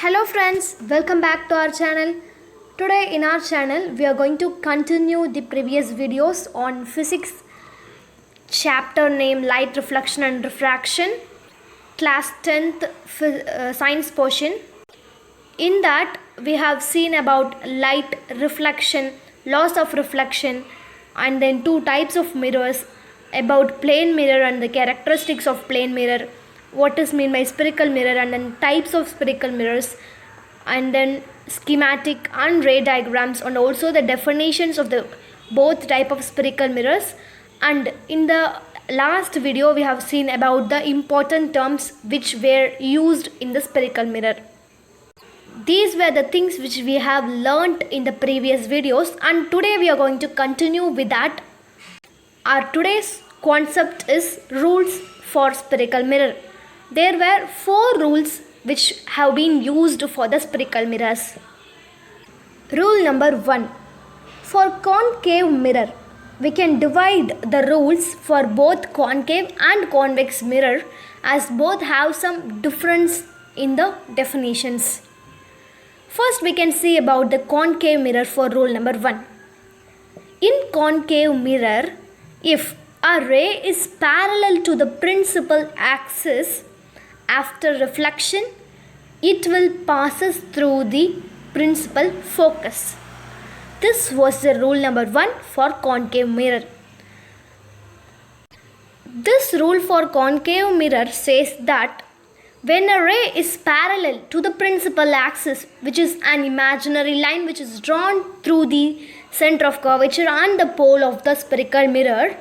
Hello friends, welcome back to our channel. Today in our channel we are going to continue the previous videos on physics chapter named Light Reflection and Refraction, class 10th science portion. In that we have seen about light reflection, laws of reflection, and then two types of mirrors, about plane mirror and the characteristics of plane mirror, what is meant by spherical mirror, and then types of spherical mirrors, and then schematic and ray diagrams, and also the definitions of the both type of spherical mirrors. And in the last video we have seen about the important terms which were used in the spherical mirror. These were the things which we have learnt in the previous videos, and today we are going to continue with that. Our today's concept is rules for spherical mirror. There were 4 rules which have been used for the spherical mirrors. Rule number 1. For concave mirror, we can divide the rules for both concave and convex mirror, as both have some difference in the definitions. First we can see about the concave mirror for rule number 1. In concave mirror, if a ray is parallel to the principal axis, after reflection, it will passes through the principal focus. This was the rule number 1 for concave mirror. This rule for concave mirror says that when a ray is parallel to the principal axis, which is an imaginary line which is drawn through the center of curvature and the pole of the spherical mirror,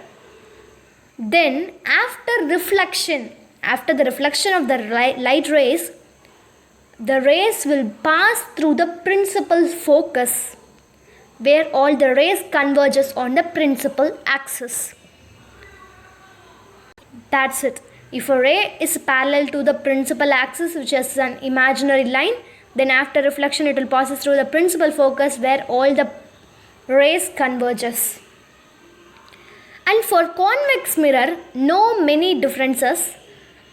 then after the reflection of the light rays, the rays will pass through the principal focus, where all the rays converges on the principal axis. That's it. If a ray is parallel to the principal axis, which is an imaginary line, then after reflection it will pass through the principal focus, where all the rays converges. And for convex mirror, no many differences,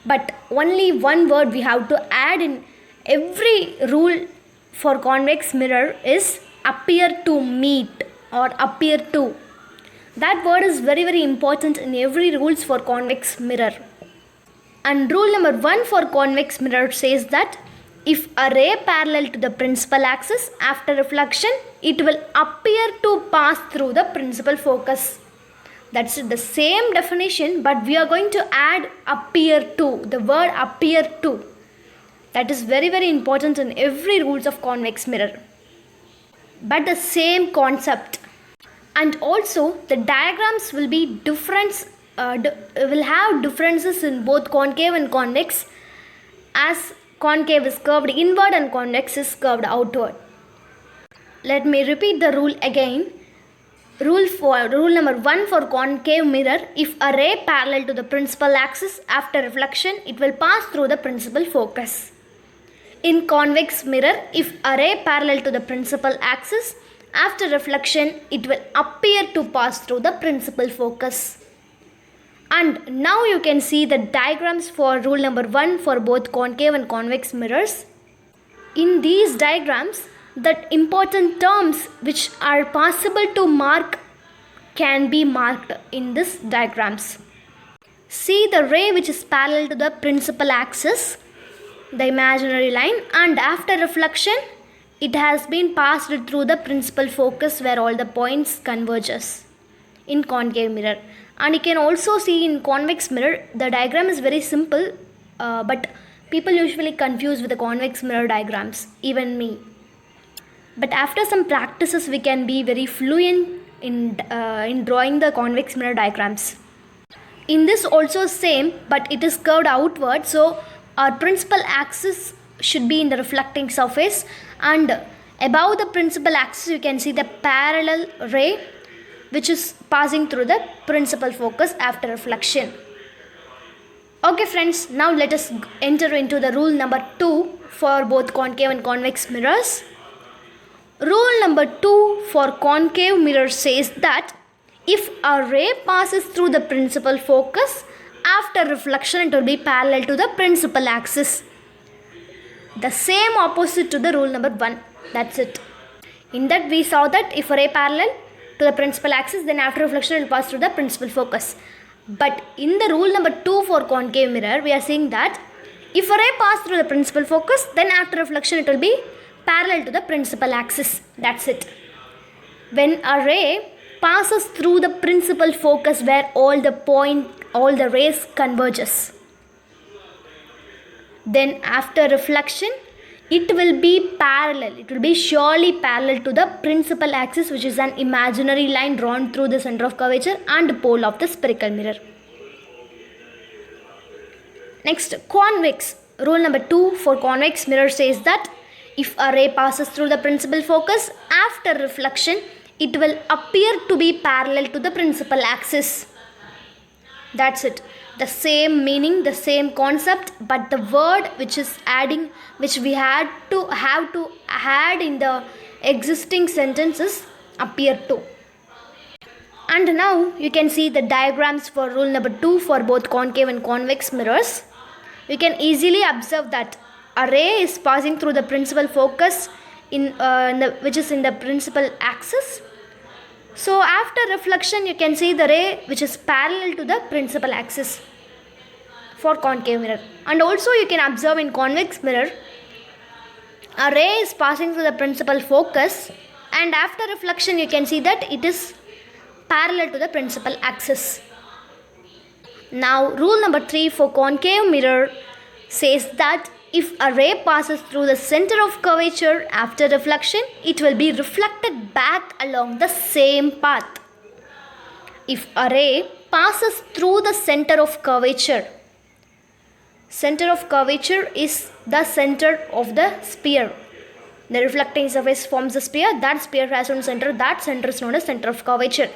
but only one word we have to add in every rule for convex mirror is appear to meet or appear to. That word is very important in every rules for convex mirror. And rule number 1 for convex mirror says that if a ray parallel to the principal axis, after reflection, it will appear to pass through the principal focus. That's the same definition, but we are going to add appear to, the word appear to. That is very important in every rules of convex mirror. But the same concept. And also the diagrams will be different. Will have differences in both concave and convex, as concave is curved inward and convex is curved outward. Let me repeat the rule again. Rule number 1 for concave mirror, if a ray parallel to the principal axis, after reflection it will pass through the principal focus. In convex mirror, if a ray parallel to the principal axis, after reflection it will appear to pass through the principal focus. And now you can see the diagrams for rule number 1 for both concave and convex mirrors. In these diagrams, the important terms which are possible to mark can be marked in these diagrams. See the ray which is parallel to the principal axis, the imaginary line, and after reflection it has been passed through the principal focus, where all the points converges in concave mirror. And you can also see in convex mirror, the diagram is very simple, but people usually confuse with the convex mirror diagrams, even me. But after some practices we can be very fluent in drawing the convex mirror diagrams. In this also same, but it is curved outward, so our principal axis should be in the reflecting surface, and above the principal axis you can see the parallel ray which is passing through the principal focus after reflection. Okay friends, now let us enter into the rule number 2 for both concave and convex mirrors. Rule number 2 for concave mirror says that if a ray passes through the principal focus, after reflection it will be parallel to the principal axis. the same opposite to the rule number 1. That's it. In that we saw that if a ray parallel to the principal axis, then after reflection it will pass through the principal focus. But in the rule number 2 for concave mirror, we are seeing that if a ray passes through the principal focus, then after reflection it will be parallel to the principal axis. That's it. When a ray passes through the principal focus where all the rays converges, then after reflection it will be parallel. It will be surely parallel to the principal axis, which is an imaginary line drawn through the center of curvature and pole of the spherical mirror. Next, convex. Rule number 2 for convex mirror says that if a ray passes through the principal focus, after reflection it will appear to be parallel to the principal axis. That's it. The same meaning, the same concept, but the word which we have to add in the existing sentences appear to. And now you can see the diagrams for rule number 2 for both concave and convex mirrors. You can easily observe that a ray is passing through the principal focus which is in the principal axis. So after reflection you can see the ray which is parallel to the principal axis for concave mirror. And also you can observe in convex mirror, a ray is passing through the principal focus, and after reflection you can see that it is parallel to the principal axis. Now rule number 3 for concave mirror says that if a ray passes through the center of curvature, after reflection it will be reflected back along the same path. If a ray passes through the center of curvature is the center of the sphere. The reflecting surface forms a sphere. That sphere has one center. That center is known as center of curvature.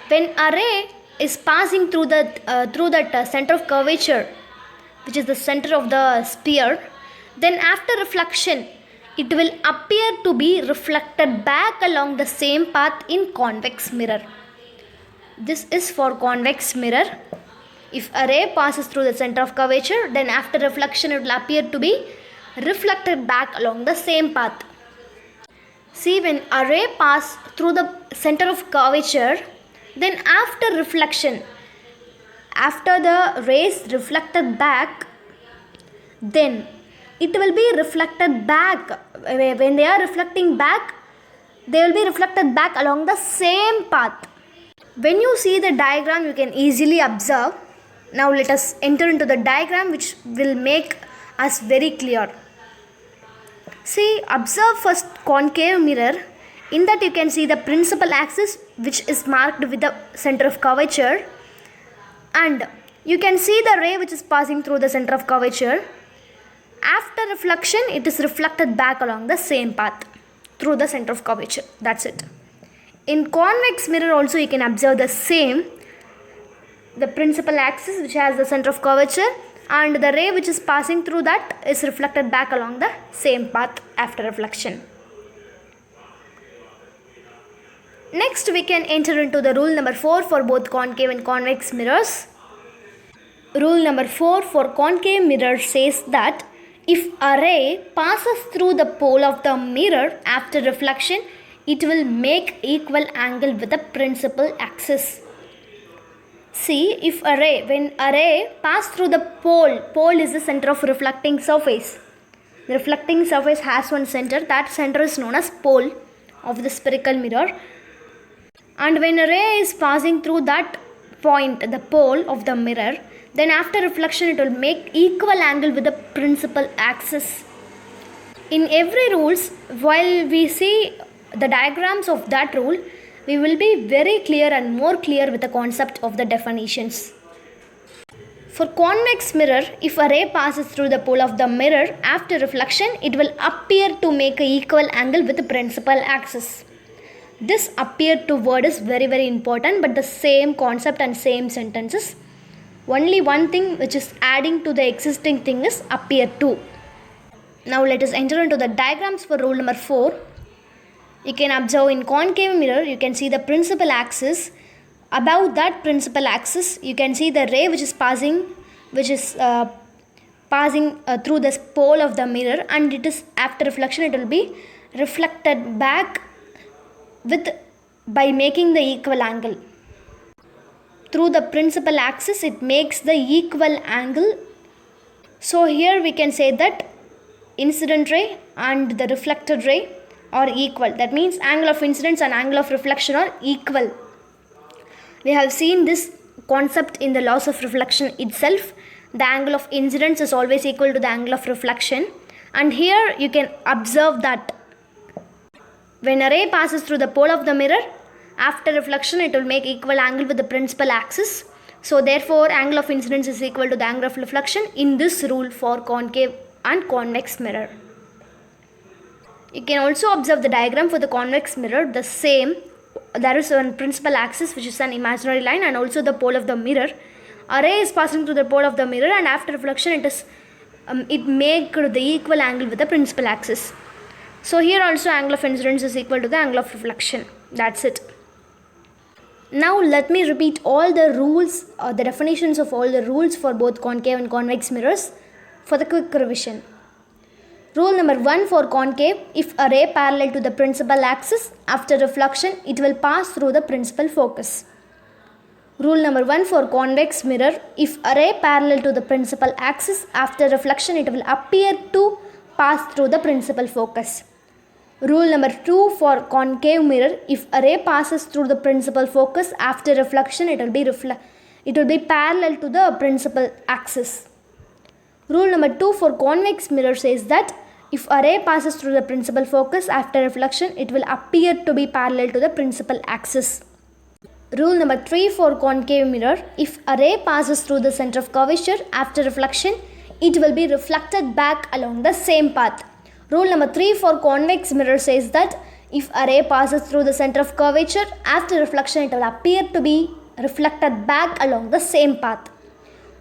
When a ray is passing through that center of curvature, which is the center of the sphere, then after reflection it will appear to be reflected back along the same path in convex mirror. This is for convex mirror. If a ray passes through the center of curvature, then after reflection it will appear to be reflected back along the same path. See, when a ray passes through the center of curvature, then after reflection, after the rays reflected back, then it will be reflected back. When they are reflecting back, they will be reflected back along the same path. When you see the diagram, you can easily observe. Now let us enter into the diagram which will make us very clear. See, observe first concave mirror. In that you can see the principal axis which is marked with the center of curvature, and you can see the ray which is passing through the center of curvature. After reflection it is reflected back along the same path through the center of curvature. That's it. In convex mirror also you can observe the same. The principal axis which has the center of curvature, and the ray which is passing through that is reflected back along the same path after reflection. Next we can enter into the rule number 4 for both concave and convex mirrors. Rule number 4 for concave mirror says that if a ray passes through the pole of the mirror after reflection, it will make equal angle with the principal axis. See, when a ray passes through the pole is the center of reflecting surface. The reflecting surface has one center. That center is known as pole of the spherical mirror. And when a ray is passing through that point, the pole of the mirror, then after reflection it will make equal angle with the principal axis. In every rules, while we see the diagrams of that rule, we will be very clear and more clear with the concept of the definitions. For convex mirror, if a ray passes through the pole of the mirror after reflection, it will appear to make an equal angle with the principal axis. This appear to word is very important, but the same concept and same sentences. Only one thing which is adding to the existing thing is appear to. Now let us enter into the diagrams for rule number 4. You can observe in concave mirror, you can see the principal axis. Above that principal axis, you can see the ray which is passing, which is passing through the pole of the mirror, and it is after reflection it will be reflected back with by making the equal angle. Through the principal axis it makes the equal angle. So here we can say that incident ray and the reflected ray are equal. That means angle of incidence and angle of reflection are equal. We have seen this concept in the laws of reflection itself. The angle of incidence is always equal to the angle of reflection, and here you can observe that when a ray passes through the pole of the mirror, after reflection it will make equal angle with the principal axis. So therefore angle of incidence is equal to the angle of reflection in this rule for concave and convex mirror. You can also observe the diagram for the convex mirror. The same, there is one principal axis which is an imaginary line, and also the pole of the mirror. A ray is passing through the pole of the mirror, and after reflection it makes the equal angle with the principal axis. So here also angle of incidence is equal to the angle of reflection. That's it. Now let me repeat all the rules, the definitions of all the rules for both concave and convex mirrors for the quick revision. Rule number 1 for concave: if a ray parallel to the principal axis, after reflection it will pass through the principal focus. Rule number 1 for convex mirror: if a ray parallel to the principal axis, after reflection it will appear to pass through the principal focus. Rule number 2 for concave mirror: if a ray passes through the principal focus, after reflection it will be parallel to the principal axis. Rule number 2 for convex mirror says that if a ray passes through the principal focus, after reflection it will appear to be parallel to the principal axis. Rule number 3 for concave mirror: if a ray passes through the center of curvature, after reflection it will be reflected back along the same path. Rule number 3 for convex mirror says that if a ray passes through the center of curvature, after reflection it will appear to be reflected back along the same path.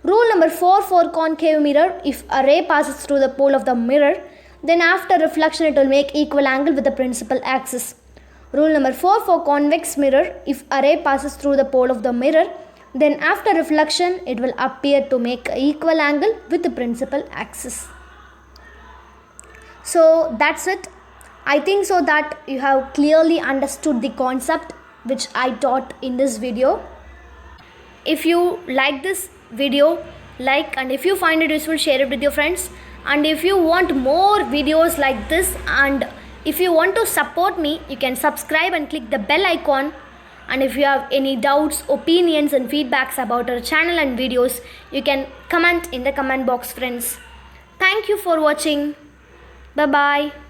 Rule number 4 for concave mirror: if a ray passes through the pole of the mirror, then after reflection it will make equal angle with the principal axis. Rule number 4 for convex mirror: if a ray passes through the pole of the mirror, then after reflection it will appear to make equal angle with the principal axis. So that's it. I think so that you have clearly understood the concept which I taught in this video. If you like this video, like, and if you find it useful, share it with your friends. And if you want more videos like this, and if you want to support me, you can subscribe and click the bell icon. And if you have any doubts, opinions and feedbacks about our channel and videos, you can comment in the comment box, friends. Thank you for watching. Bye bye.